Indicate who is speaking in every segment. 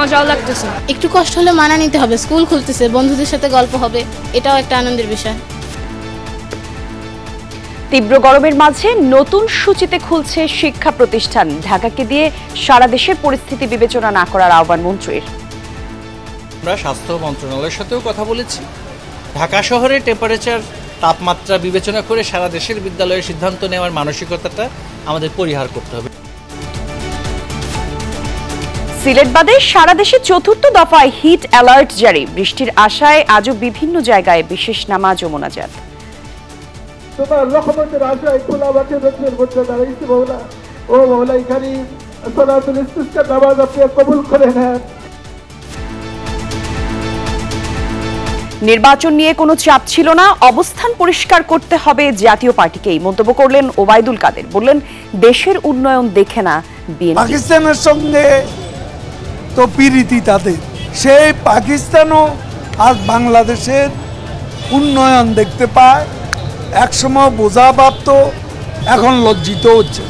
Speaker 1: মজাও লাগতেছে।
Speaker 2: একটু কষ্ট হলে মানা নিতে হবে, স্কুল খুলতেছে, বন্ধুদের সাথে গল্প হবে, এটাও একটা আনন্দের বিষয়।
Speaker 3: তীব্র গরমের মাঝে নতুন সূচিতে খুলছে শিক্ষা প্রতিষ্ঠান। ঢাকাকে দিয়ে সারা দেশের পরিস্থিতি বিবেচনা না করার আহ্বান মন্ত্রীর।
Speaker 4: আমরা স্বাস্থ্য মন্ত্রণালয়ের সাথেও কথা বলেছি। ঢাকা শহরে টেম্পারেচার তাপমাত্রা বিবেচনা করে সারা দেশের বিদ্যালয়ের সিদ্ধান্ত নেওয়ার মানসিকতাটা আমাদের পরিহার করতে হবে।
Speaker 3: সিলেট বাদে সারা দেশে চতুর্থ দফায় হিট অ্যালার্ট জারি। বৃষ্টির আশায় আজও বিভিন্ন জায়গায় বিশেষ নামাজ ও মোনাজাত।
Speaker 5: তোমার রহমতের আশায় খোলা মাঠে রোদের মধ্যে দাঁড়াইছি মওলা। ও মওলাই কারীম, সালাতুল ইস্তিসকা নামাজ আপনি কবুল করে নেন।
Speaker 3: নির্বাচন নিয়ে কোনো চাপ ছিল না, অবস্থান পরিষ্কার করতে হবে জাতীয় পার্টিকেই মন্তব্য করলেন ওবায়দুল কাদের। বললেন দেশের উন্নয়ন দেখে না বিএনপি।
Speaker 6: পাকিস্তানের সঙ্গে তো পিরিতি তাদের, সেই পাকিস্তানও আজ বাংলাদেশের উন্নয়ন দেখতে পায়। একসময় বোঝা ভাবত, এখন লজ্জিত হচ্ছে।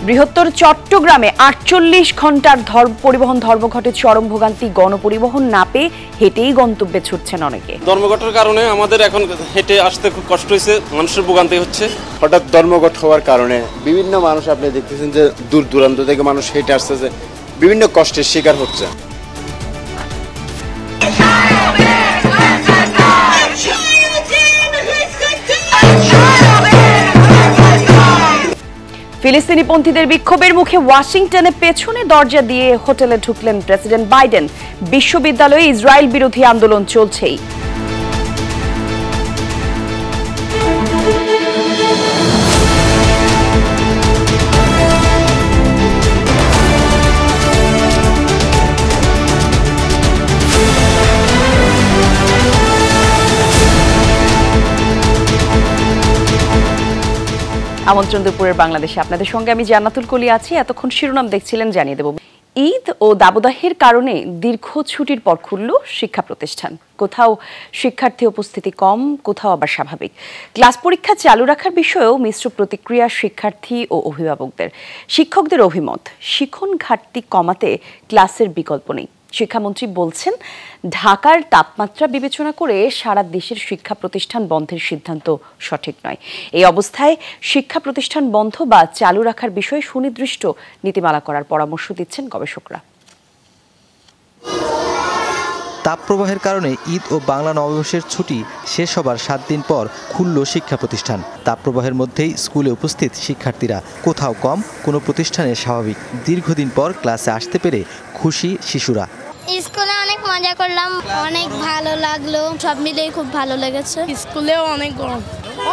Speaker 3: বৃহত্তর চট্টগ্রামে ৪৮ ঘন্টার পরিবহন ধর্মঘটে চরম ভোগান্তি। গণপরিবহন না পেয়ে হেঁটেই গন্তব্যে ছুটছেন অনেকে।
Speaker 7: ধর্মঘটের কারণে আমাদের এখন হেঁটে আসতে খুব কষ্ট হয়েছে, মানুষের ভোগান্তি হচ্ছে। হঠাৎ ধর্মঘট হওয়ার কারণে বিভিন্ন মানুষ, আপনি দেখতেছেন যে দূর দূরান্ত থেকে মানুষ হেঁটে আসতেছে, বিভিন্ন কষ্টের শিকার হচ্ছে।
Speaker 3: ফিলিস্তিনিপন্থীদের বিক্ষোভের মুখে ওয়াশিংটনে পেছনে দরজা দিয়ে হোটেলে ঢুকলেন প্রেসিডেন্ট বাইডেন। বিশ্ববিদ্যালয়ে ইসরায়েল বিরোধী আন্দোলন চলছেই। আমন্ত্রণ দুপুরের বাংলাদেশে আপনাদের সঙ্গে আমি জান্নাতুল কলি আছি। এতক্ষণ শিরোনাম দেখছিলেন, জানিয়ে দেব। ঈদ ও দাবদাহের কারণে দীর্ঘ ছুটির পর খুলল শিক্ষা প্রতিষ্ঠান। কোথাও শিক্ষার্থী উপস্থিতি কম, কোথাও আবার স্বাভাবিক। ক্লাস পরীক্ষা চালু রাখার বিষয়েও মিশ্র প্রতিক্রিয়া শিক্ষার্থী ও অভিভাবকদের। শিক্ষকদের অভিমত, শিখন ঘাটতি কমাতে ক্লাসের বিকল্প নেই। শিক্ষামন্ত্রী বলছেন, ঢাকার তাপমাত্রা বিবেচনা করে সারা দেশের শিক্ষা প্রতিষ্ঠান বন্ধের সিদ্ধান্ত সঠিক নয়। এই অবস্থায় শিক্ষা প্রতিষ্ঠান বন্ধ বা চালু রাখার বিষয়ে সুনির্দিষ্ট নীতিমালা করার পরামর্শ দিচ্ছেন গবেষকরা।
Speaker 8: তাপপ্রবাহের কারণে ঈদ ও বাংলা নববর্ষের ছুটি শেষ হবার 7 দিন পর খুলল শিক্ষা প্রতিষ্ঠান। তাপপ্রবাহের মধ্যেই স্কুলে উপস্থিত শিক্ষার্থীরা, কোথাও কম, কোনো প্রতিষ্ঠানে স্বাভাবিক। দীর্ঘদিন পর ক্লাসে আসতে পেরে খুশি শিশুরা।
Speaker 9: স্কুলে অনেক মজা করলাম, অনেক ভালো লাগলো, সব মিলেই খুব ভালো লেগেছে।
Speaker 1: স্কুলেও অনেক গরম,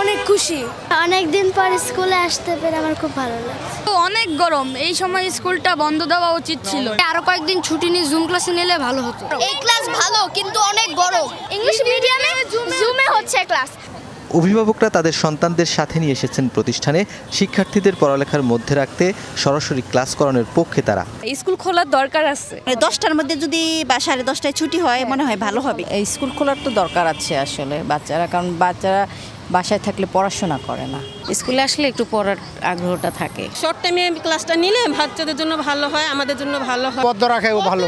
Speaker 1: অনেক খুশি।
Speaker 9: অনেকদিন পর স্কুলে আসতে পেরে আমার খুব ভালো লাগছে।
Speaker 1: অনেক গরম, এই সময় স্কুলটা বন্ধ দেওয়া উচিত ছিল। আরো কয়েকদিন ছুটি নিয়ে জুম ক্লাসে নিলে ভালো হতো।
Speaker 9: এই ক্লাস ভালো, কিন্তু অনেক গরম। ইংলিশ মিডিয়ামে জুমে হচ্ছে ক্লাস।
Speaker 8: অভিভাবকরা তাদের সন্তানদের সাথে নিয়ে এসেছেন প্রতিষ্ঠানে। শিক্ষার্থীদের পড়ালেখার মধ্যে রাখতে সরাসরি ক্লাস করানোর পক্ষে তারা।
Speaker 1: স্কুল খোলার দরকার আছে।
Speaker 10: 10টার মধ্যে যদি বা 10:30টায় ছুটি হয় মনে হয় ভালো হবে।
Speaker 11: স্কুল খোলার তো দরকার আছে আসলে বাচ্চারা, কারণ বাচ্চারা বাসায় থাকলে পড়াশোনা করে না, স্কুলে আসলে একটু পড়ার আগ্রহটা থাকে।
Speaker 1: শর্ট টাইমে ক্লাসটা নিলে বাচ্চাদের জন্য ভালো হয়, আমাদের জন্য ভালো হয়।
Speaker 6: বদ্ধ রাখাও ভালো,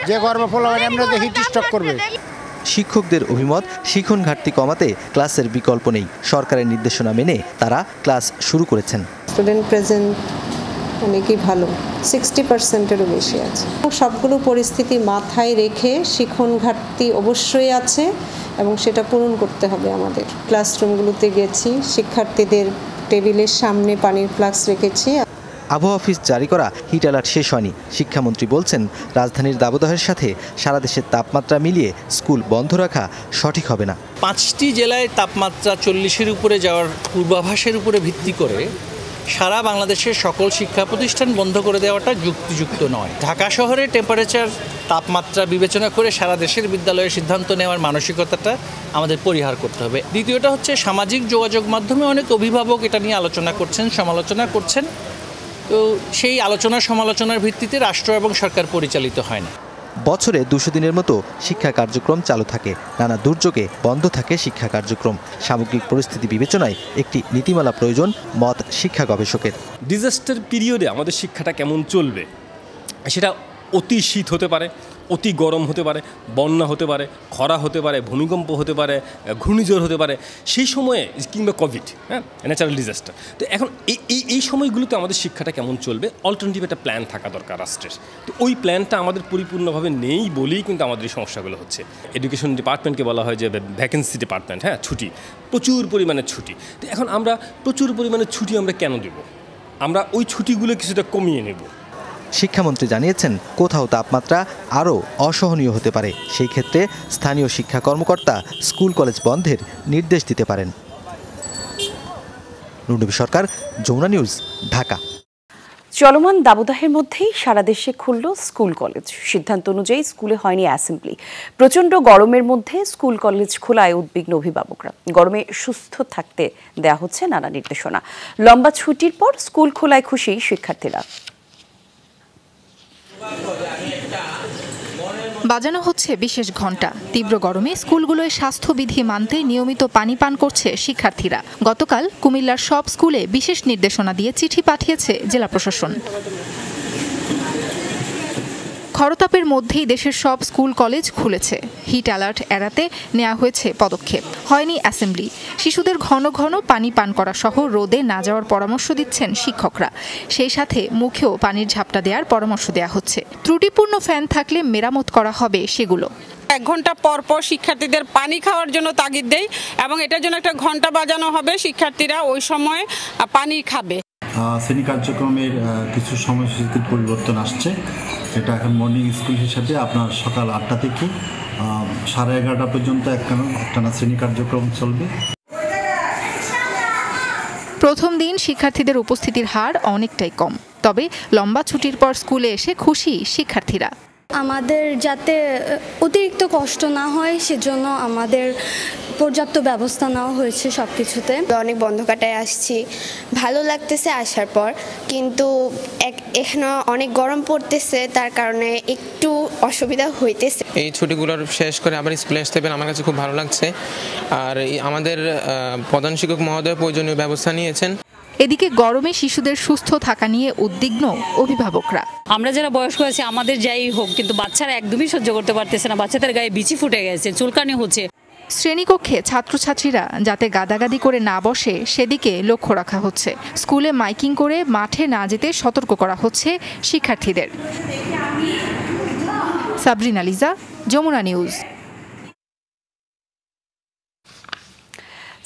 Speaker 6: যে গরমে ফলাবেন আমরা দেখি ডিস্টার্ব করবে।
Speaker 8: শিক্ষকদের অভিমত, শিখন ঘাটতি কমাতে ক্লাসের বিকল্প নেই। সরকারের নির্দেশনা মেনে তারা ক্লাস শুরু করেছেন।
Speaker 12: স্টুডেন্ট প্রেজেন্ট অনেকই ভালো, 60%-এরও বেশি আছে। সবগুলো পরিস্থিতি মাথায় রেখে শিখন ঘাটতি অবশ্যই আছে এবং সেটা পূরণ করতে হবে আমাদের। ক্লাসরুমগুলোতে গেছি, শিক্ষার্থীদের টেবিলের সামনে পানির ফ্লাক্স রেখেছি।
Speaker 8: আবহাওয়া অফিস জারি করা হিট অ্যালার্ট শেষ হয়নি। শিক্ষামন্ত্রী বলছেন, রাজধানীর দাবদাহের সাথে সারা দেশের তাপমাত্রা মিলিয়ে স্কুল বন্ধ রাখা সঠিক হবে না।
Speaker 4: 5টি জেলায় তাপমাত্রা 40-এর উপরে যাওয়ার পূর্বাভাসের উপরে ভিত্তি করে সারা বাংলাদেশের সকল শিক্ষা প্রতিষ্ঠান বন্ধ করে দেওয়াটা যুক্তিযুক্ত নয়। ঢাকা শহরে টেম্পারেচার তাপমাত্রা বিবেচনা করে সারা দেশের বিদ্যালয়ের সিদ্ধান্ত নেওয়ার মানসিকতাটা আমাদের পরিহার করতে হবে। দ্বিতীয়টা হচ্ছে, সামাজিক যোগাযোগ মাধ্যমে অনেক অভিভাবক এটা নিয়ে আলোচনা করছেন, সমালোচনা করছেন। তো সেই আলোচনা সমালোচনার ভিত্তিতে রাষ্ট্র এবং সরকার পরিচালিত হয় না।
Speaker 8: বছরে 200 দিনের মতো শিক্ষা কার্যক্রম চালু থাকে। নানা দুর্যোগে বন্ধ থাকে শিক্ষা কার্যক্রম। সামগ্রিক পরিস্থিতি বিবেচনায় একটি নীতিমালা প্রয়োজন, মত শিক্ষা গবেষকের।
Speaker 13: ডিজাস্টার পিরিয়ডে আমাদের শিক্ষাটা কেমন চলবে সেটা অতি শীত হতে পারে, অতি গরম হতে পারে, বন্যা হতে পারে, খরা হতে পারে, ভূমিকম্প হতে পারে, ঘূর্ণিঝড় হতে পারে, সেই সময়ে কিংবা কোভিড, হ্যাঁ, ন্যাচারাল ডিজাস্টার। তো এখন এই সময়গুলোতে আমাদের শিক্ষাটা কেমন চলবে, অল্টারনেটিভ একটা প্ল্যান থাকা দরকার রাষ্ট্রের। তো ওই প্ল্যানটা আমাদের পরিপূর্ণভাবে নেই বলেই কিন্তু আমাদের এই সমস্যাগুলো হচ্ছে। এডুকেশন ডিপার্টমেন্টকে বলা হয় যে ভ্যাকেন্সি ডিপার্টমেন্ট, হ্যাঁ, ছুটি, প্রচুর পরিমাণে ছুটি। তো এখন আমরা প্রচুর পরিমাণে ছুটি আমরা কেন দেব? আমরা ওই ছুটিগুলো কিছুটা কমিয়ে নেব।
Speaker 8: শিক্ষামন্ত্রী জানিয়েছেন, কোথাও তাপমাত্রা আরও অসহনীয় হতে পারে, সেই ক্ষেত্রে স্থানীয় শিক্ষা কর্মকর্তা স্কুল কলেজ বন্ধের নির্দেশ দিতে পারেন। নুরনবী সরকার, যমুনা নিউজ, ঢাকা।
Speaker 3: চলমান দাবদাহের মধ্যেই সারা দেশে খুলল স্কুল কলেজ। সিদ্ধান্ত অনুযায়ী স্কুলে হয়নি অ্যাসেম্বলি। প্রচণ্ড গরমের মধ্যে স্কুল কলেজ খোলায় উদ্বিগ্ন অভিভাবকরা। গরমে সুস্থ থাকতে দেয়া হচ্ছে নানা নির্দেশনা। লম্বা ছুটির পর স্কুল খোলায় খুশি শিক্ষার্থীরা।
Speaker 14: বাজানো হচ্ছে বিশেষ ঘণ্টা। তীব্র গরমে স্কুলগুলোয় স্বাস্থ্যবিধি মানতে নিয়মিত পানি পান করছে শিক্ষার্থীরা। গতকাল কুমিল্লার সব স্কুলে বিশেষ নির্দেশনা দিয়ে চিঠি পাঠিয়েছে জেলা প্রশাসন। খরতাপের মধ্যেই দেশের সব স্কুল কলেজ খুলেছে। হিট অ্যালার্ট এড়াতে নেওয়া হয়েছে পদক্ষেপ। হয়নি অ্যাসেম্বলি। শিশুদের ঘন ঘন পানি পান করা সহ রোদে না যাওয়ার পরামর্শ দিচ্ছেন শিক্ষকরা। সেই সাথে মুখেও পানির ঝাপটা দেওয়ার পরামর্শ দেওয়া হচ্ছে। ত্রুটিপূর্ণ ফ্যান থাকলে মেরামত করা হবে সেগুলো।
Speaker 15: 1 ঘন্টা পর পর শিক্ষার্থীদের পানি খাওয়ার জন্য তাগিদ দেই এবং এটার জন্য একটা ঘন্টা বাজানো হবে। শিক্ষার্থীরা ওই সময় পানি খাবে।
Speaker 16: শ্রেণী কার্যক্রমের কিছু সময়সূচির পরিবর্তন আসছে। এটা এখন মর্নিং স্কুল হিসেবে আপনার সকাল 8টা থেকে 11:30 পর্যন্ত একটানা শ্রেণী কার্যক্রম চলবে।
Speaker 14: প্রথম দিন শিক্ষার্থীদের উপস্থিতির হার অনেকটাই কম, তবে লম্বা ছুটির পর স্কুলে এসে খুশি শিক্ষার্থীরা।
Speaker 1: আমাদের যাতে অতিরিক্ত কষ্ট না হয় সেজন্য আমাদের পর্যাপ্ত ব্যবস্থা নেওয়া হয়েছে সব কিছুতে।
Speaker 17: অনেক বন্ধ কাটায় আসছি, ভালো লাগতেছে আসার পর, কিন্তু এখানে অনেক গরম পড়তেছে, তার কারণে একটু অসুবিধা হইতেছে।
Speaker 18: এই ছুটিগুলোর শেষ করে আবার স্কুলে আসতে পেরে আমার কাছে খুব ভালো লাগছে। আর আমাদের প্রধান শিক্ষক মহোদয় প্রয়োজনীয় ব্যবস্থা নিয়েছেন।
Speaker 14: এদিকে গরমে শিশুদের সুস্থ থাকা নিয়ে উদ্বিগ্ন অভিভাবকরা।
Speaker 19: আমরা যারা বয়স্ক আছি আমাদের যাই হোক, কিন্তু বাচ্চারা একদমই সহ্য করতে পারতেছে না। বাচ্চাদের গায়ে বিচি ফুটে গেছে, চুলকানি হচ্ছে।
Speaker 14: শ্রেণীকক্ষে ছাত্রছাত্রীরা যাতে গাদাগাদি করে না বসে সেদিকে লক্ষ্য রাখা হচ্ছে। স্কুলে মাইকিং করে মাঠে না যেতে সতর্ক করা হচ্ছে শিক্ষার্থীদের। সাবরিনা লিজা, যমুনা নিউজ।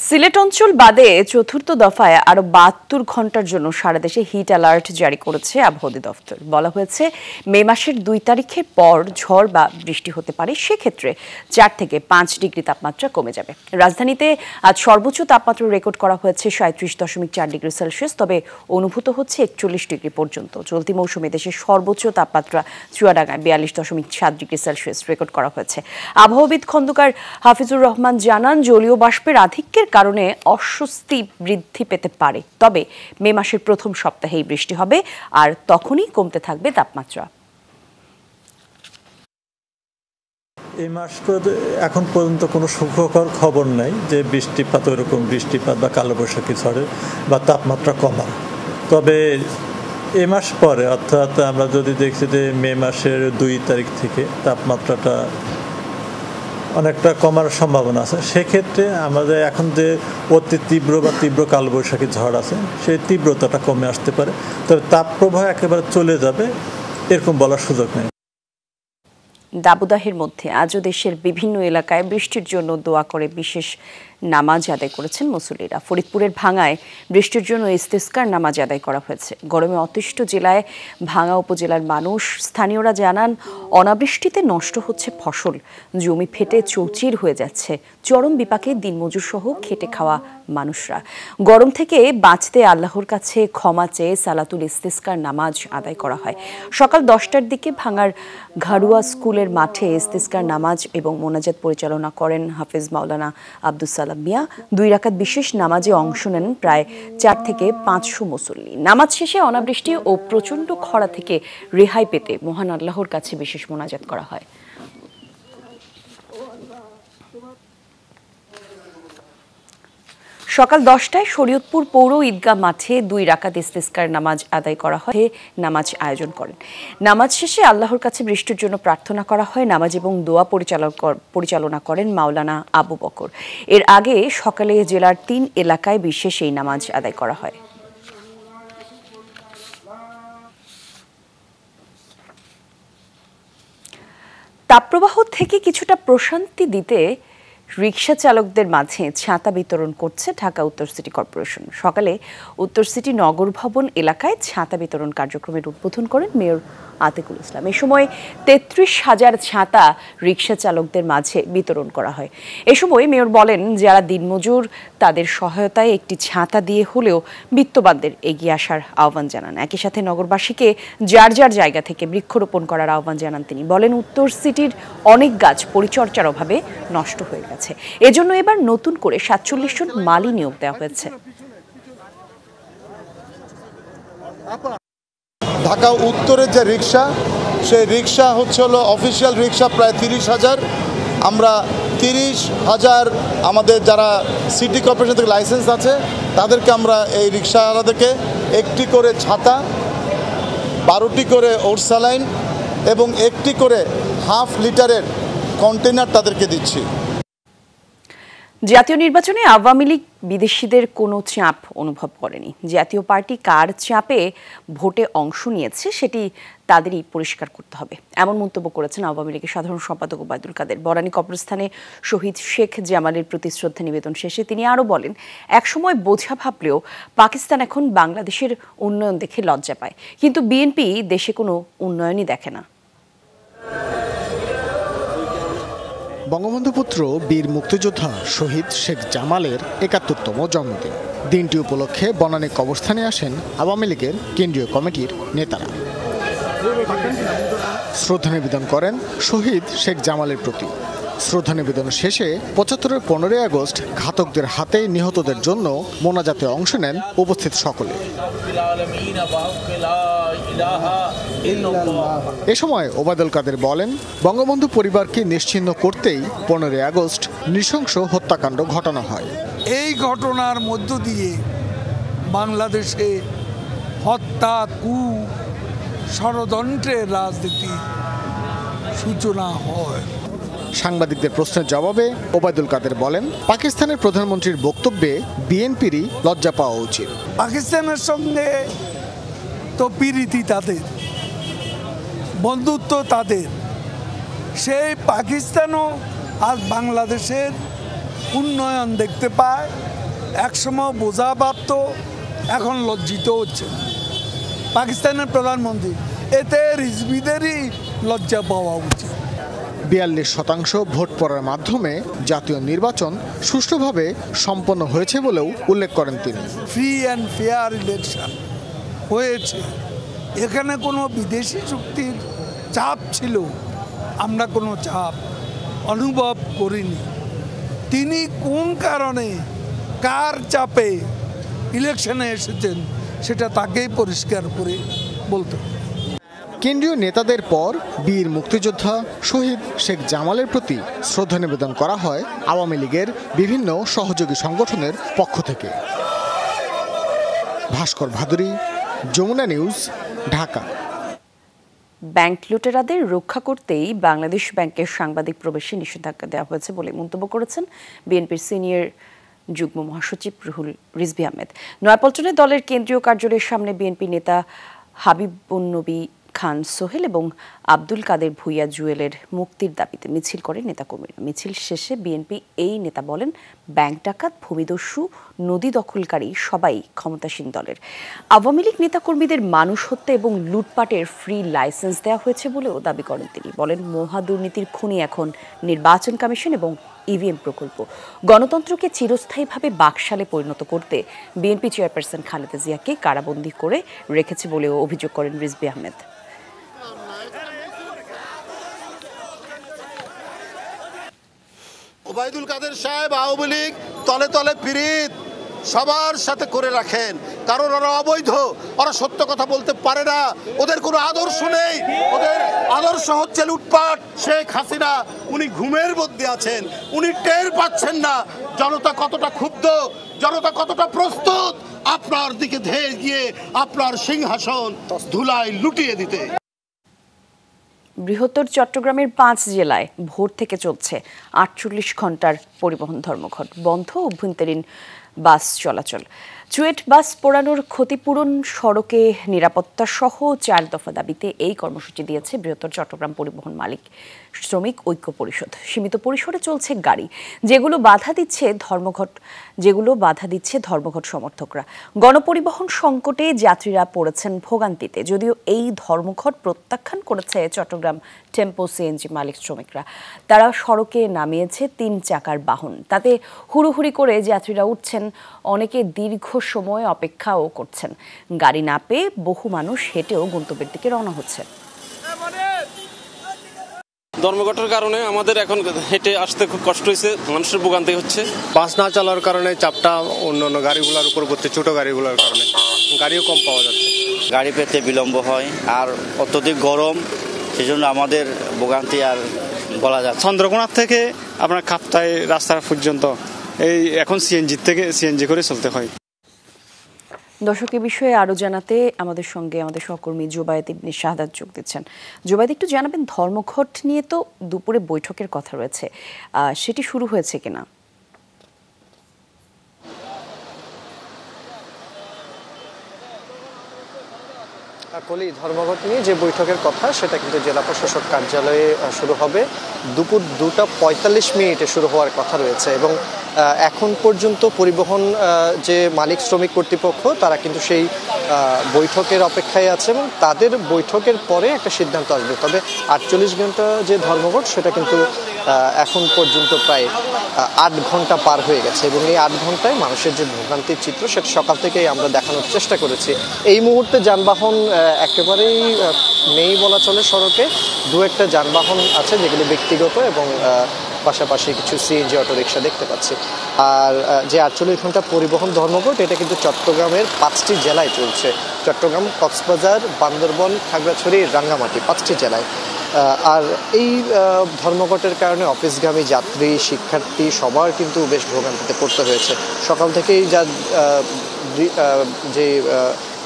Speaker 3: সিলেট অঞ্চল বাদে চতুর্থ দফায় আরো 72 ঘন্টার জন্য সারা দেশে হিট অ্যালার্ট জারি করেছে আবহাওয়া অধিদপ্তর। বলা হয়েছে মে মাসের 2 তারিখের পর ঝড় বা বৃষ্টি হতে পারে, সেক্ষেত্রে 4 থেকে 5 ডিগ্রি তাপমাত্রা কমে যাবে। রাজধানীতে আজ সর্বোচ্চ তাপমাত্রা রেকর্ড করা হয়েছে 37.4 ডিগ্রি সেলসিয়াস, তবে অনুভূত হচ্ছে 41 ডিগ্রি পর্যন্ত। চলতি মৌসুমে দেশের সর্বোচ্চ তাপমাত্রা চুয়াডাঙ্গায় 42.7 ডিগ্রি সেলসিয়াস রেকর্ড করা হয়েছে। আবহাওয়াবিদ খন্দকার হাফিজুর রহমান জানান, জলীয় বাষ্পের আধিক্যের কারণে অস্বস্তি বৃদ্ধি পেতে পারে, তবে মে মাসের প্রথম সপ্তাহেই বৃষ্টি হবে আর তখনই কমতে থাকবে তাপমাত্রা।
Speaker 20: এই মাসটা এখন পর্যন্ত কোনো সুখকর খবর নাই যে বৃষ্টিপাত, ওইরকম বৃষ্টিপাত বা কালবৈশাখী ঝড়ে বা তাপমাত্রা কমা। তবে এ মাস পরে, অর্থাৎ আমরা যদি দেখছি যে মে মাসের 2 তারিখ থেকে তাপমাত্রাটা অনেকটা কমার সম্ভাবনা আছে, সেক্ষেত্রে আমাদের এখন যে অতি তীব্র বা তীব্র কালবৈশাখী ঝড় আছে সেই তীব্রতাটা কমে আসতে পারে। তবে তাপপ্রবাহ একেবারে চলে যাবে এরকম বলার সুযোগ নেই।
Speaker 3: দাবদাহের মধ্যে আজও দেশের বিভিন্ন এলাকায় বৃষ্টির জন্য দোয়া করে বিশেষ নামাজ আদায় করেছেন মুসল্লিরা। ফরিদপুরের ভাঙ্গায় বৃষ্টির জন্য ইস্তেস্কার নামাজ আদায় করা হয়েছে। গরমে অতিষ্ঠ জেলায় ভাঙ্গা উপজেলার মানুষ। স্থানীয়রা জানান, অনাবৃষ্টিতে নষ্ট হচ্ছে ফসল, জমি ফেটে চৌচির হয়ে যাচ্ছে। চরম বিপাকে দিনমজুর সহ খেটে খাওয়া মানুষরা। গরম থেকে বাঁচতে আল্লাহর কাছে ক্ষমা চেয়ে সালাতুল ইস্তেস্কার নামাজ আদায় করা হয়। সকাল 10টার দিকে ভাঙ্গার ঘাড়ুয়া স্কুলের মাঠে ইস্তেস্কার নামাজ এবং মোনাজাত পরিচালনা করেন হাফেজ মাওলানা আব্দুস সালাম মিয়া। 2 রাকাত বিশেষ নামাজে অংশ নেন প্রায় 4 থেকে 500 মুসল্লি। নামাজ শেষে অনাবৃষ্টি ও প্রচণ্ড খরা থেকে রেহাই পেতে মহান আল্লাহর কাছে বিশেষ মোনাজাত করা হয়। সকাল 10টায় শরীয়তপুর পৌর ঈদগাহ মাঠে 2 রাকাত ইস্তিসকার নামাজ আদায় করা হয়। নামাজ আয়োজন করেন। নামাজ শেষে আল্লাহর কাছে বৃষ্টির জন্য প্রার্থনা করা হয়। নামাজ এবং দোয়া পরিচালনা করেন মাওলানা আবু বকর। এর আগে সকালে জেলার 3 এলাকায় বিশেষ এই নামাজ আদায় করা হয়। তাপপ্রবাহ থেকে কিছুটা প্রশান্তি দিতে রিকশা চালকদের মাঝে ছাতা বিতরণ করছে ঢাকা উত্তর সিটি কর্পোরেশন। সকালে উত্তর সিটি নগর ভবন এলাকায় ছাতা বিতরণ কার্যক্রমের উদ্বোধন করেন মেয়র আতিকুল ইসলাম। এ সময় 33,000 ছাতা রিকশা চালকদের মাঝে বিতরণ করা হয়। এ সময় মেয়র বলেন, যারা দিনমজুর তাদের সহায়তায় একটি ছাতা দিয়ে হলেও বিত্তবানদের এগিয়ে আসার আহ্বান জানান। একই সাথে নগরবাসীকে যার যার জায়গা থেকে বৃক্ষরোপণ করার আহ্বান জানান তিনি। বলেন, উত্তর সিটির অনেক গাছ পরিচর্যার অভাবে নষ্ট হয়ে গেছে। এজন্য এবার নতুন করে 47 জন মালি নিয়োগ দেওয়া হয়েছে।
Speaker 21: ঢাকা উত্তরের যে রিক্সা, সেই রিক্সা হলো অফিসিয়াল রিক্সা প্রায় 30,000। আমরা 30,000 আমাদের যারা সিটি কর্পোরেশন থেকে লাইসেন্স আছে তাদেরকে আমরা এই রিক্সাওয়ালাদেরকে একটি করে ছাতা, 12টি করে ওরসালাইন এবং একটি করে 1/2 লিটারের কন্টেনার তাদেরকে দিচ্ছি।
Speaker 3: জাতীয় নির্বাচনে আওয়ামী লীগ বিদেশিদের কোনো চাপ অনুভব করেনি। জাতীয় পার্টি কার চাপে ভোটে অংশ নিয়েছে সেটি তাদেরই পরিষ্কার করতে হবে, এমন মন্তব্য করেছেন আওয়ামী লীগের সাধারণ সম্পাদক ওবায়দুল কাদের। বনানী কবরস্থানে শহীদ শেখ জামালের প্রতি শ্রদ্ধা নিবেদন শেষে তিনি আরও বলেন, একসময় বোঝা ভাবলেও পাকিস্তান এখন বাংলাদেশের উন্নয়ন দেখে লজ্জা পায়, কিন্তু বিএনপি দেশে কোনো উন্নয়নই দেখে না।
Speaker 22: বঙ্গবন্ধু পুত্র বীর মুক্তিযোদ্ধা শহীদ শেখ জামালের ৭১তম জন্মদিন। দিনটি উপলক্ষে বনানী কবরস্থানে আসেন আওয়ামী লীগের কেন্দ্রীয় কমিটির নেতারা। শ্রদ্ধা নিবেদন করেন শহীদ শেখ জামালের প্রতি। শ্রদ্ধা নিবেদন শেষে ৭৫-এর 15ই আগস্ট ঘাতকদের হাতে নিহতদের জন্য মোনাজাতে অংশ নেন উপস্থিত সকলে। এ সময় ওবায়দুল কাদের বলেন, বঙ্গবন্ধু পরিবারকে নিশ্চিহ্ন করতেই 15ই আগস্ট নৃশংস হত্যাকাণ্ড ঘটানো হয়।
Speaker 23: এই ঘটনার মধ্য দিয়ে বাংলাদেশে হত্যা, ষড়যন্ত্রের রাজনীতি সূচনা হয়।
Speaker 22: সাংবাদিকদের প্রশ্নের জবাবে ওবায়দুল কাদের বলেন, পাকিস্তানের প্রধানমন্ত্রীর বক্তব্যে বিএনপিরই লজ্জা পাওয়া উচিত।
Speaker 23: পাকিস্তানের সঙ্গে তো প্রীতি তাদের, বন্ধুত্ব তাদের। সেই পাকিস্তানও আজ বাংলাদেশের উন্নয়ন দেখতে পায়। একসময় বোঝা ভাবত, এখন লজ্জিত হচ্ছে পাকিস্তানের প্রধানমন্ত্রী। এতে রিজভিদেরই লজ্জা পাওয়া উচিত।
Speaker 22: ৪২% ভোট পড়ার মাধ্যমে জাতীয় নির্বাচন সুষ্ঠুভাবে সম্পন্ন হয়েছে বলেও উল্লেখ করেন তিনি।
Speaker 23: ফ্রি অ্যান্ড ফেয়ার ইলেকশন হয়েছে, এখানে কোনো বিদেশি শক্তির চাপ ছিল, আমরা কোনো চাপ অনুভব করিনি। তিনি কোন কারণে কার চাপে ইলেকশনে এসেছেন সেটা তাকেই পরিষ্কার করে বলতে।
Speaker 22: কেন্দ্রীয় নেতাদের পর বীর মুক্তিযোদ্ধা শহীদ শেখ জামালের প্রতি শ্রদ্ধা নিবেদন করা হয় আওয়ামী লীগের বিভিন্ন সহযোগী সংগঠনের পক্ষ থেকে। ভাস্কর ভাদুরী, যমুনা নিউজ, ঢাকা।
Speaker 3: ব্যাংক লুটেরাদের রক্ষা করতেই বাংলাদেশ ব্যাংকের সাংবাদিক প্রবেশে নিষেধাজ্ঞা দেওয়া হয়েছে বলে মন্তব্য করেছেন বিএনপির সিনিয়র যুগ্ম মহাসচিব রুহুল রিজভী আহমেদ। নয়াপল্টনে দলের কেন্দ্রীয় কার্যালয়ের সামনে বিএনপি নেতা হাবিবুন্নবী খান সোহেল এবং আব্দুল কাদের ভুইয়া জুয়েলের মুক্তির দাবিতে মিছিল করেন নেতাকর্মীরা। মিছিল শেষে বিএনপি এই নেতা বলেন, ব্যাংক ডাকাত, ভূমিদস্যু, নদী দখলকারী সবাই ক্ষমতাসীন দলের। আওয়ামী লীগ নেতাকর্মীদের মানুষ হত্যা এবং লুটপাটের ফ্রি লাইসেন্স দেওয়া হয়েছে বলেও দাবি করেন তিনি। বলেন, মহা দুর্নীতির খুনি এখন নির্বাচন কমিশন এবং ইভিএম প্রকল্প। গণতন্ত্রকে চিরস্থায়ীভাবে বাকশালে পরিণত করতে বিএনপি চেয়ারপারসন খালেদা জিয়াকে কারাবন্দী করে রেখেছে বলেও অভিযোগ করেন রিজভী আহমেদ।
Speaker 21: ওবায়দুল কাদের সাহেব, আওয়ামী লীগ তলে তলে পীড়িত, সবার সাথে করে রাখেন, কারণ ওরা অবৈধ, ওরা সত্য কথা বলতে পারে না, ওদের কোনো আদর্শ নেই, ওদের আদর্শ হচ্ছে লুটপাট। শেখ হাসিনা উনি ঘুমের মধ্যে আছেন, উনি টের পাচ্ছেন না জনতা কতটা ক্ষুব্ধ, জনতা কতটা প্রস্তুত আপনার দিকে ধেয়ে গিয়ে আপনার সিংহাসন ধুলায় লুটিয়ে দিতে।
Speaker 3: বৃহত্তর চট্টগ্রামের 5 জেলায় ভোর থেকে চলছে 48 ঘন্টার পরিবহন ধর্মঘট, বন্ধ অভ্যন্তরীণ বাস চলাচল। চুয়েট বাস পোড়ানোর ক্ষতিপূরণ, সড়কে নিরাপত্তা সহ 4 দফা দাবিতে এই কর্মসূচি দিয়েছে বৃহত্তর চট্টগ্রাম পরিবহন মালিক শ্রমিক ঐক্য পরিষদ। সীমিত পরিসরে চলছে গাড়ি, যেগুলো বাধা দিচ্ছে ধর্মঘট সমর্থকরা। গণপরিবহন সংকটে যাত্রীরা পড়েছেন ভোগান্তিতে, যদিও এই ধর্মঘট প্রত্যাখ্যান করেছে চট্টগ্রাম টেম্পো সিএনজি মালিক শ্রমিকরা। তারা সড়কে নামিয়েছে 3 চাকার বাহন, তাতে হুড়োহুড়ি করে যাত্রীরা উঠছেন, অনেকে দীর্ঘ সময় অপেক্ষাও করছেন। গাড়ি না পেয়ে বহু মানুষ হেঁটেও গন্তব্যের দিকে রওনা হচ্ছে।
Speaker 2: ধর্মঘটের কারণে আমাদের এখন হেঁটে আসতে খুব কষ্ট হয়েছে, মানুষের ভোগান্তি হচ্ছে।
Speaker 5: বাস না চালার কারণে চাপটা অন্যান্য গাড়িগুলোর উপর পড়ছে, ছোট গাড়িগুলোর কারণে গাড়িও কম পাওয়া যাচ্ছে,
Speaker 7: গাড়ি পেতে বিলম্ব হয়, আর অত্যধিক গরম, সেজন্য আমাদের ভোগান্তি আর বলা যায়।
Speaker 5: চন্দ্রকোনা থেকে আপনার কাপ্তাই রাস্তা পর্যন্ত এই এখন সিএনজি করে চলতে হয়।
Speaker 3: দর্শক, এ বিষয়ে আরো জানাতে আমাদের সঙ্গে আমাদের সহকর্মী জুবায়েদ ইবনে শাহাদাত যোগ দিচ্ছেন। জুবায়েদ, একটু জানাবেন, ধর্মঘট নিয়ে তো দুপুরে বৈঠকের কথা রয়েছে, সেটি শুরু হয়েছে কিনা?
Speaker 24: কলি, ধর্মঘট নিয়ে যে বৈঠকের কথা সেটা কিন্তু জেলা প্রশাসক কার্যালয়ে শুরু হবে, দুপুর 2:45 শুরু হওয়ার কথা রয়েছে। এবং এখন পর্যন্ত পরিবহন যে মালিক শ্রমিক কর্তৃপক্ষ তারা কিন্তু সেই বৈঠকের অপেক্ষায় আছে এবং তাদের বৈঠকের পরে একটা সিদ্ধান্ত আসবে। তবে 48 ঘন্টা যে ধর্মঘট সেটা কিন্তু এখন পর্যন্ত প্রায় 8 ঘন্টা পার হয়ে গেছে এবং এই 8 ঘন্টায় মানুষের যে ভোগান্তির চিত্র সেটা সকাল থেকেই আমরা দেখানোর চেষ্টা করেছি। এই মুহূর্তে যানবাহন একেবারেই নেই বলা চলে, সড়কে 2-একটা যানবাহন আছে যেগুলো ব্যক্তিগত এবং পাশাপাশি কিছু সিএনজি অটোরিকশা দেখতে পাচ্ছি। আর যে 48 ঘন্টা পরিবহন ধর্মঘট এটা কিন্তু চট্টগ্রামের 5টি জেলায় চলছে, চট্টগ্রাম, কক্সবাজার, বান্দরবন, খাগড়াছড়ি, রাঙ্গামাটি, 5টি জেলায়। আর এই ধর্মঘটের কারণে অফিসগামী যাত্রী, শিক্ষার্থী সবার কিন্তু বেশ ভোগান্তিতে পড়তে হয়েছে। সকাল থেকেই যে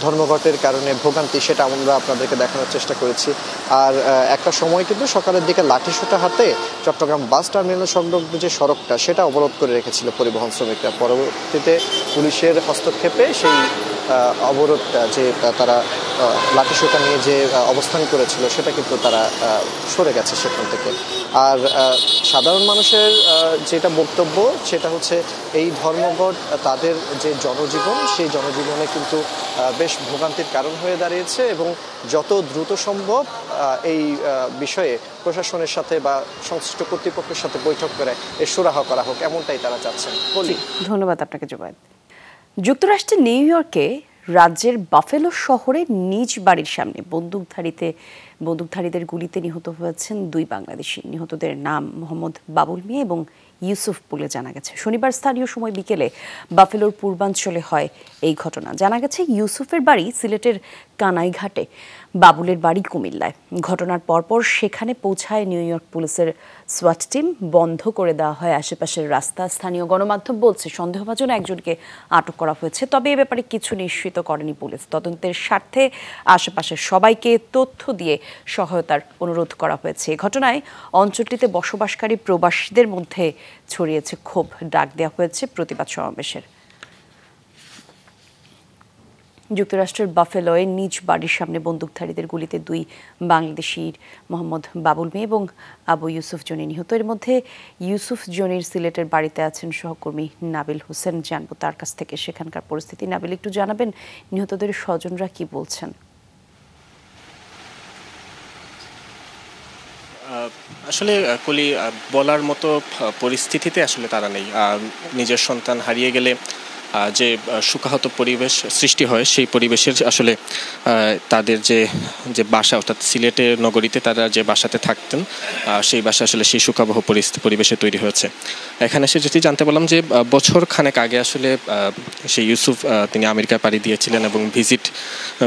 Speaker 24: ধর্মঘটের কারণে ভোগান্তি সেটা আমরা আপনাদেরকে দেখানোর চেষ্টা করেছি। আর একটা সময় কিন্তু সকালের দিকে লাঠিসোঁটা হাতে চট্টগ্রাম বাস টার্মিনাল সংলগ্ন যে সড়কটা সেটা অবরোধ করে রেখেছিল পরিবহন শ্রমিকরা। পরবর্তীতে পুলিশের হস্তক্ষেপে সেই অবরোধটা, যে তারা লাঠিসোঁটা নিয়ে যে অবস্থান করেছিল সেটা কিন্তু তারা সরে গেছে সেখান থেকে। আর সাধারণ মানুষের যেটা বক্তব্য সেটা হচ্ছে এই ধর্মঘট তাদের যে জনজীবন সেই জনজীবনে কিন্তু বেশ ভোগান্তির কারণ হয়ে দাঁড়িয়েছে এবং যত দ্রুত সম্ভব এই বিষয়ে প্রশাসনের সাথে বা সংশ্লিষ্ট কর্তৃপক্ষের সাথে বৈঠক করে এর সুরাহা করা হোক, এমনটাই তারা চাচ্ছেন। বলি,
Speaker 3: ধন্যবাদ আপনাকে জুবায়েদ। যুক্তরাষ্ট্রের নিউ ইয়র্কে রাজ্যের বাফেলো শহরে নিজ বাড়ির সামনে বন্দুকধারীদের গুলিতে নিহত হয়েছেন 2 বাংলাদেশি। নিহতদের নাম মোহাম্মদ বাবুল মিয়া এবং ইউসুফ বলে জানা গেছে। শনিবার স্থানীয় সময় বিকেলে বাফেলোর পূর্বাঞ্চলে হয় এই ঘটনা। জানা গেছে ইউসুফের বাড়ি সিলেটের কানাইঘাটে, বাবুলের বাড়ি কুমিল্লায়। ঘটনার পরপর সেখানে পৌঁছায় নিউ ইয়র্ক পুলিশের সোয়াট টিম। বন্ধ করে দেওয়া হয় আশেপাশের রাস্তা। স্থানীয় গণমাধ্যম বলছে সন্দেহভাজন একজনকে আটক করা হয়েছে, তবে এ ব্যাপারে কিছু নিশ্চিত করেনি পুলিশ। তদন্তের স্বার্থে আশেপাশের সবাইকে তথ্য দিয়ে সহায়তার অনুরোধ করা হয়েছে। এ ঘটনায় অঞ্চলটিতে বসবাসকারী প্রবাসীদের মধ্যে ছড়িয়েছে ক্ষোভ। ডাক দেওয়া হয়েছে প্রতিবাদ সমাবেশের। যুক্তরাষ্ট্রের বাফেলোয় নিজ বাড়ির সামনে বন্দুকধারীদের গুলিতে 2 বাংলাদেশির মোহাম্মদ বাবুল মিয়া এবং আবু ইউসুফ জনি নিহত। এর মধ্যে ইউসুফ জনির সিলেটের বাড়িতে আছেন সহকর্মী নাবিল হোসেন। জানবো তার কাছ থেকে সেখানকার পরিস্থিতি। নাবিল, একটু জানাবেন নিহতদের স্বজনরা কি বলছেন?
Speaker 25: আসলে কলি, বলার মতো পরিস্থিতিতে আসলে তারা নেই। নিজের সন্তান হারিয়ে গেলে যে শোকাহত পরিবেশ সৃষ্টি হয়, সেই পরিবেশের আসলে তাদের যে বাসা, অর্থাৎ সিলেটের নগরীতে তারা যে বাসাতে থাকতেন, সেই বাসা আসলে সেই শোকাবহ পরিবেশে তৈরি হয়েছে। এখানে এসে যেটি জানতে পারলাম যে বছর খানেক আগে আসলে সেই ইউসুফ তিনি আমেরিকায় পাড়ি দিয়েছিলেন এবং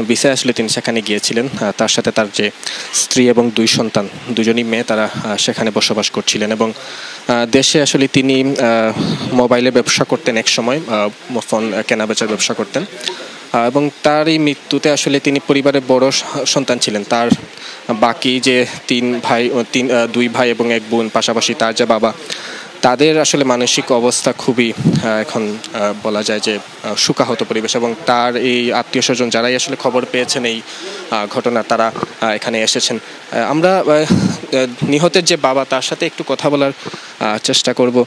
Speaker 25: ভিসায় আসলে তিনি সেখানে গিয়েছিলেন। তার সাথে তার যে স্ত্রী এবং 2 সন্তান, দুজনই মেয়ে, তারা সেখানে বসবাস করছিলেন এবং দেশে আসলে তিনি মোবাইলে ব্যবসা করতেন, এক সময় ফোন কেনাবেচার ব্যবসা করতেন এবং তার এই মৃত্যুতে আসলে তিনি পরিবারের বড় সন্তান ছিলেন। তার বাকি যে 2 ভাই এবং 1 বোন, পাশাপাশি তার যে বাবা, তাদের আসলে মানসিক অবস্থা খুবই এখন বলা যায় যে শোকাহত পরিবেশ এবং তার এই আত্মীয় স্বজন যারাই আসলে খবর পেয়েছেন এই ঘটনা, তারা এখানে এসেছেন। আমরা নিহতের যে বাবা, তার সাথে একটু কথা বলার চেষ্টা করব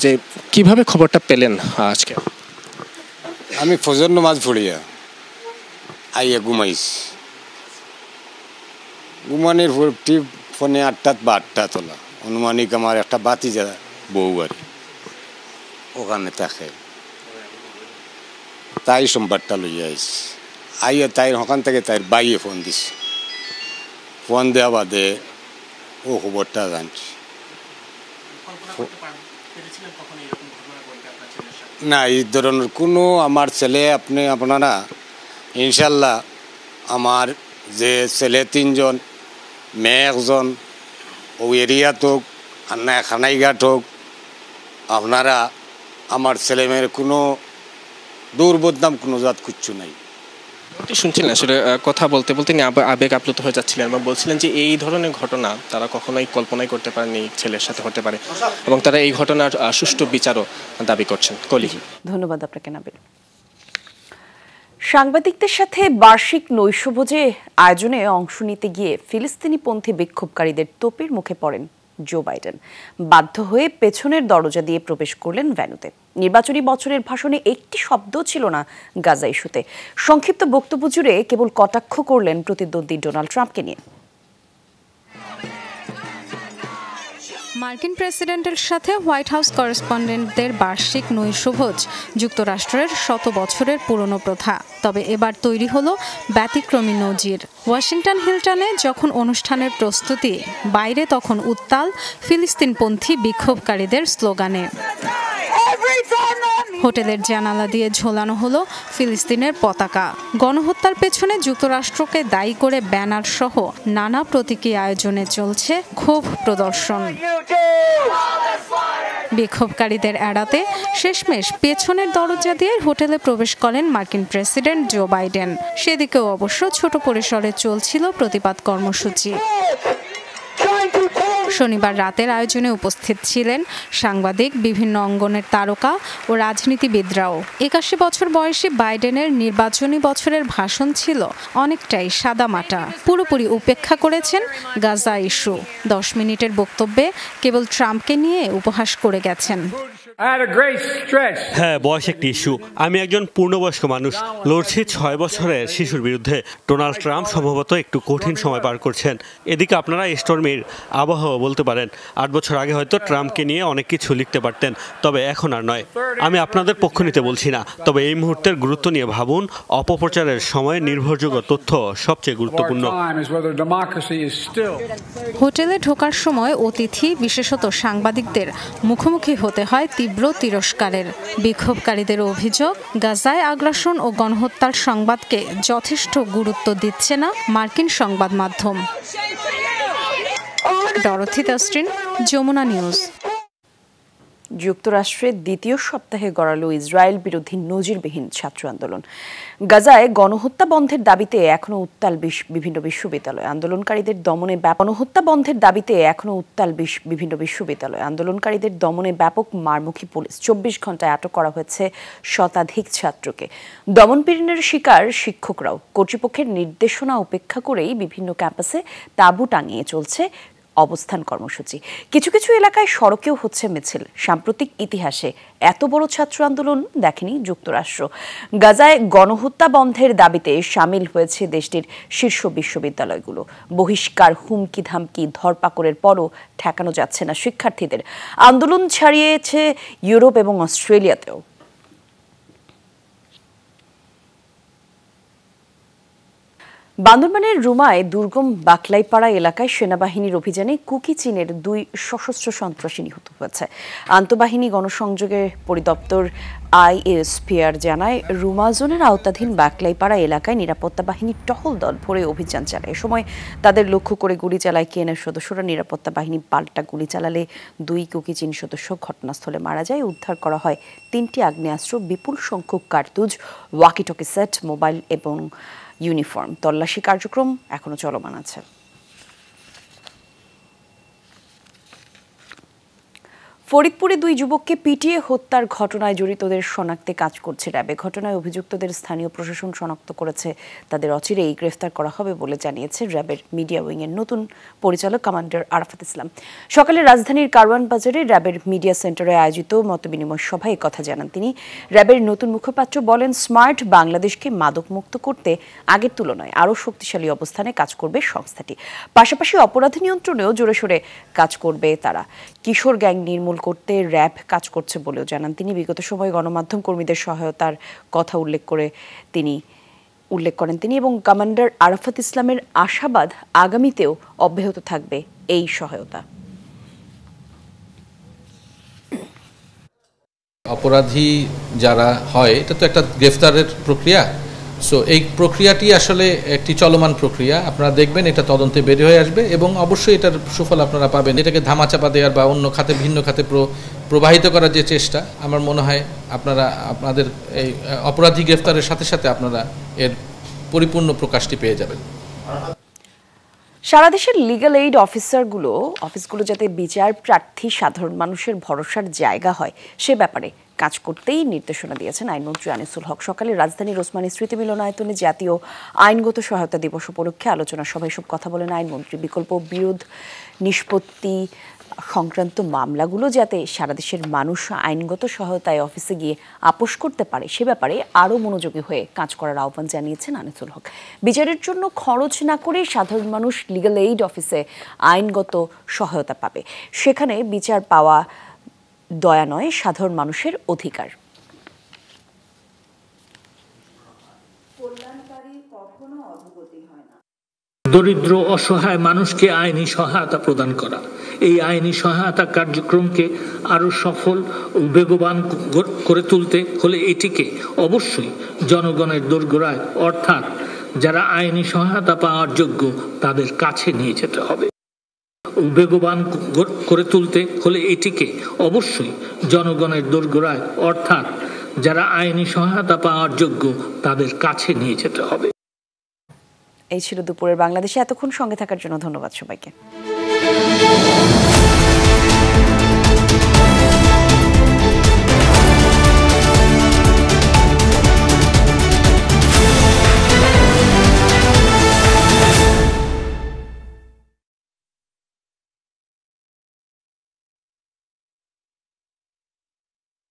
Speaker 25: যে কিভাবে খবরটা পেলেন আজকে।
Speaker 6: আমি ফজর নামাজ পড়িয়া আইয়া ঘুমানির ফোনে 8টা বা 8টা তোলা, অনুমানিক আমার একটা বাতিজা বউ আর ওখানে থাকে, তাই সোমবারটা লইয়া আইসি। আইয়া তাই ওখান থেকে তাই বাইয়ে ফোন দিস, ফোন দেওয়া বাদে ও খবরটা জানছি। না, এই ধরনের কোনো আমার ছেলে আপনারা ইনশাল্লাহ, আমার যে ছেলে 3 জন, মেয়ে 1 জন, ও এরিয়াত হোক আর না খানাইঘাট হোক, আপনারা আমার ছেলে মেয়ের কোনো দুর্বদনাম কোনো জাত কিচ্ছু নাই।
Speaker 25: শুনছিলেন আসলে কথা বলতে বলতে তিনি আবেগ আপ্লুত হয়ে যাচ্ছিলেন এবং বলছিলেন যে এই ধরনের ঘটনা তারা কখনোই কল্পনাই করতে পারেনি ছেলের সাথে হতে পারে এবং তারা এই ঘটনার সুষ্ঠু বিচারও দাবি করছেন। কলি,
Speaker 3: ধন্যবাদ আপনাকে নাবিল। সাংবাদিকদের সাথে বার্ষিক নৈশভোজে আয়োজনে অংশ নিতে গিয়ে ফিলিস্তিনিপন্থী বিক্ষোভকারীদের তোপের মুখে পড়েন জো বাইডেন। বাধ্য হয়ে পেছনের দরজা দিয়ে প্রবেশ করলেন ভেন্যুতে। নির্বাচনী বছরের ভাষণে একটি শব্দ ছিল না গাজা ইস্যুতে। সংক্ষিপ্ত বক্তব্য জুড়ে কেবল কটাক্ষ করলেন প্রতিদ্বন্দ্বী ডোনাল্ড ট্রাম্পকে নিয়ে।
Speaker 14: মার্কিন প্রেসিডেন্টের সাথে হোয়াইট হাউস করেসপন্ডেন্টদের বার্ষিক নৈশভোজ যুক্তরাষ্ট্রের 100 বছরের পুরনো প্রথা। তবে এবার তৈরি হলো ব্যতিক্রমী নজির। ওয়াশিংটন হিলটনে যখন অনুষ্ঠানের প্রস্তুতি, বাইরে তখন উত্তাল ফিলিস্তিনপন্থী বিক্ষোভকারীদের স্লোগানে। হোটেলের জানালা দিয়ে ঝোলানো হলো ফিলিস্তিনের পতাকা। গণহত্যার পেছনে যুক্তরাষ্ট্রকে দায়ী করে ব্যানার সহ নানা প্রতীকী আয়োজনে চলছে ক্ষোভ প্রদর্শন। বিক্ষোভকারীদের এড়াতে শেষমেশ পেছনের দরজা দিয়ে হোটেলে প্রবেশ করেন মার্কিন প্রেসিডেন্ট জো বাইডেন। সেদিকেও অবশ্য ছোট পরিসরে চলছিল প্রতিবাদ কর্মসূচি। শনিবার রাতের আয়োজনে উপস্থিত ছিলেন সাংবাদিক, বিভিন্ন অঙ্গনের তারকা ও রাজনীতিবিদরাও। 81 বছর বয়সী বাইডেনের নির্বাচনী বছরের ভাষণ ছিল অনেকটাই সাদামাটা। পুরোপুরি উপেক্ষা করেছেন গাজা ইস্যু। 10 মিনিটের বক্তব্যে কেবল ট্রাম্পকে নিয়ে উপহাস করে গেছেন।
Speaker 9: হ্যাঁ, বয়স একটি ইস্যু। আমি একজন পূর্ণবয়স্ক মানুষ, লড়ছি 6 বছরের শিশুর বিরুদ্ধে। ডোনাল্ড ট্রাম্প সম্ভবত একটু কঠিন সময় পার করছেন। এদিকে আপনারা স্টর্মির আবহাওয়া বলতে পারেন। 8 বছর আগে হয়তো ট্রাম্পকে নিয়ে অনেক কিছু লিখতে পারতেন, তবে এখন আর নয়। আমি আপনাদের পক্ষ নিতে বলছি না, তবে এই মুহূর্তের গুরুত্ব নিয়ে ভাবুন। অপপ্রচারের সময় নির্ভরযোগ্য তথ্য সবচেয়ে গুরুত্বপূর্ণ।
Speaker 14: হোটেলে ঢোকার সময় অতিথি, বিশেষত সাংবাদিকদের মুখোমুখি হতে হয় তীব্র তিরস্কারের। বিক্ষোভকারীদের অভিযোগ, গাজায় আগ্রাসন ও গণহত্যার সংবাদকে যথেষ্ট গুরুত্ব দিচ্ছে না মার্কিন সংবাদ মাধ্যম। Dorothy Tasrin, Jamuna news.
Speaker 3: যুক্তরাষ্ট্রের দ্বিতীয় সপ্তাহে গড়ালো ইসরায়েল বিরোধী নজিরবিহীন ছাত্র আন্দোলন। গাজায় গণহত্যা বন্ধের দাবিতে এখনো উত্তাল বিভিন্ন বিশ্ববিদ্যালয়। আন্দোলনকারীদের দমনে গণহত্যা বন্ধের দাবিতে এখনো উত্তাল বিভিন্ন বিশ্ববিদ্যালয়। আন্দোলনকারীদের দমনে ব্যাপক মারমুখী পুলিশ। 24 ঘন্টায় আটক করা হয়েছে শতাধিক ছাত্রকে। দমনপীড়নের শিকার শিক্ষকরাও। কর্তৃপক্ষের নির্দেশনা উপেক্ষা করেই বিভিন্ন ক্যাম্পাসে তাঁবু টাঙিয়ে চলছে অবস্থান কর্মসূচি। কিছু কিছু এলাকায় সড়কেও হচ্ছে মিছিল। সাম্প্রতিক ইতিহাসে এত বড় ছাত্র আন্দোলন দেখেনি যুক্তরাষ্ট্র। গাজায় গণহত্যা বন্ধের দাবিতে সামিল হয়েছে দেশটির শীর্ষ বিশ্ববিদ্যালয়গুলো। বহিষ্কার, হুমকি ধামকি, ধরপাকড়ের পরও ঠেকানো যাচ্ছে না শিক্ষার্থীদের। আন্দোলন ছাড়িয়েছে ইউরোপ এবং অস্ট্রেলিয়াতেও। বান্দরবানের রুমায় দুর্গম বাকলাইপাড়া এলাকায় সেনাবাহিনীর অভিযানে কুকি চীনের 2 সশস্ত্র সন্ত্রাসী নিহত হয়েছে। আন্তঃবাহিনী গণসংযোগের পরিদপ্তর ISPR জানায়, রুমা জোনের আওতাধীন বাকলাইপাড়া এলাকায় নিরাপত্তা বাহিনীর টহল দল ভোরে অভিযান চালায়। এ সময় তাদের লক্ষ্য করে গুলি চালায় কেএনএর সদস্যরা। নিরাপত্তা বাহিনী পাল্টা গুলি চালালে 2 কুকি চীন সদস্য ঘটনাস্থলে মারা যায়। উদ্ধার করা হয় 3টি আগ্নেয়াস্ত্র, বিপুল সংখ্যক কার্তুজ, ওয়াকিটকি সেট, মোবাইল এবং ইউনিফর্ম। তল্লাশি কার্যক্রম এখনো চলমান আছে। ফরিদপুরে 2 যুবককে পিটিয়ে হত্যার ঘটনায় জড়িতদের শনাক্তে কাজ করছে র্যাব। ঘটনায় অভিযুক্তদের স্থানীয় প্রশাসন শনাক্ত করেছে। তাদের অচিরেই গ্রেফতার করা হবে বলে জানিয়েছে র্যাবের মিডিয়া উইং এর নতুন পরিচালক কমান্ডার আরাফাত ইসলাম। সকালে রাজধানীর কারওয়ান বাজারে র্যাবের মিডিয়া সেন্টারে আয়োজিত মতবিনিময় সভায় কথা জানান তিনি। র্যাবের নতুন মুখপাত্র বলেন, স্মার্ট বাংলাদেশকে মাদকমুক্ত করতে আগের তুলনায় আরও শক্তিশালী অবস্থানে কাজ করবে সংস্থাটি। পাশাপাশি অপরাধ নিয়ন্ত্রণেও জোরে সোরে কাজ করবে তারা। কিশোর গ্যাং নির্মূল করতে র্যাব কাজ করছে বলেও জানান তিনি। বিগত সময়ে গণমাধ্যম কর্মীদের সহায়তার কথা উল্লেখ করেন তিনি এবং কমান্ডার আরাফাত ইসলামের আশাবাদ আগামীতেও অব্যাহত থাকবে এই সহায়তা।
Speaker 4: অপরাধী যারা হয় এটা তো একটা গ্রেফতারের প্রক্রিয়া। সো এই প্রক্রিয়াটি আসলে একটি চলমান প্রক্রিয়া। আপনারা দেখবেন এটা তদন্তে বের হয়ে আসবে এবং অবশ্যই এটার সুফল আপনারা পাবেন। এটাকে ধামাচাপা দেওয়ার বা অন্য খাতে ভিন্ন খাতে প্রবাহিত করার যে চেষ্টা, আমার মনে হয় আপনাদের এই অপরাধী গ্রেফতারের সাথে সাথে আপনারা পরিপূর্ণ প্রকাশটি পেয়ে যাবেন।
Speaker 3: সারা দেশের লিগ্যাল এইড অফিসগুলো যাতে বিচার প্রার্থী সাধারণ মানুষের ভরসার জায়গা হয় সে ব্যাপারে কাজ করতেই নির্দেশনা দিয়েছেন আইনমন্ত্রী আনিসুল হক। সকালে রাজধানীর ওসমানী স্মৃতি মিলনায়তনে জাতীয় আইনগত সহায়তা দিবস উপলক্ষে আলোচনা সভায় সব কথা বলেন আইনমন্ত্রী। বিকল্প বিরোধ নিষ্পত্তি সংক্রান্ত মামলাগুলো যাতে সারা দেশের মানুষ আইনগত সহায়তায় অফিসে গিয়ে আপোষ করতে পারে সে ব্যাপারে আরও মনোযোগী হয়ে কাজ করার আহ্বান জানিয়েছেন আনিসুল হক। বিচারের জন্য খরচ না করে সাধারণ মানুষ লিগ্যাল এইড অফিসে আইনগত সহায়তা পাবে। সেখানে বিচার পাওয়া দয়া নয়, সাধারণ মানুষের অধিকার।
Speaker 10: দরিদ্র অসহায় মানুষকে আইনি সহায়তা প্রদান করা, এই আইনি সহায়তা কার্যক্রমকে আরো সফল ও বেগবান করে তুলতে হলে এটিকে অবশ্যই জনগণের দোরগোড়ায় অর্থাৎ যারা আইনি সহায়তা পাওয়ার যোগ্য তাদের কাছে নিয়ে যেতে হবে। বেগবান করে তুলতে হলে এটিকে অবশ্যই জনগণের দোরগোড়ায় অর্থাৎ যারা আইনি সহায়তা পাওয়ার যোগ্য তাদের কাছে নিয়ে যেতে হবে।
Speaker 3: এই ছিল দুপুরের বাংলাদেশে। এতক্ষণ সঙ্গে থাকার জন্য ধন্যবাদ সবাইকে।